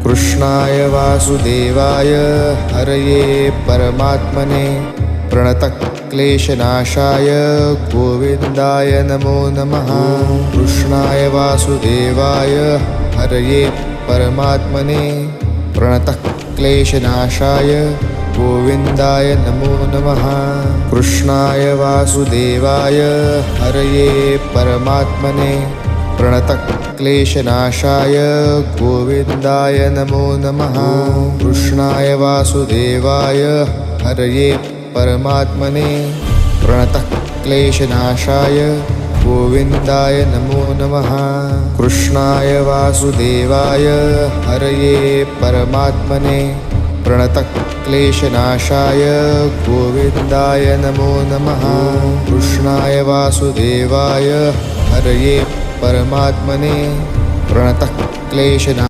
कृष्णाय वासुदेवाय हरये परमात्मने प्रणतक्लेशनाशाय गोविन्दाय नमो नमः। कृष्णाय वासुदेवाय हरये परमात्मने प्रणतक्लेशनाशाय गोविन्दाय नमो नमः। कृष्णाय वासुदेवाय हरये परमात्मने प्रणतक्लेशनाशाय गोविन्दाय नमो नमः। कृष्णाय वासुदेवाय हरये परमात्मने प्रणतक्लेशनाशाय गोविन्दाय नमो नमः। कृष्णाय वासुदेवाय हरये परमात्मने प्रणतक्लेशनाशाय गोविन्दाय नमो नमः। कृष्णाय वासुदेवाय हरये परमात्मने प्रणतक्लेशनाशाय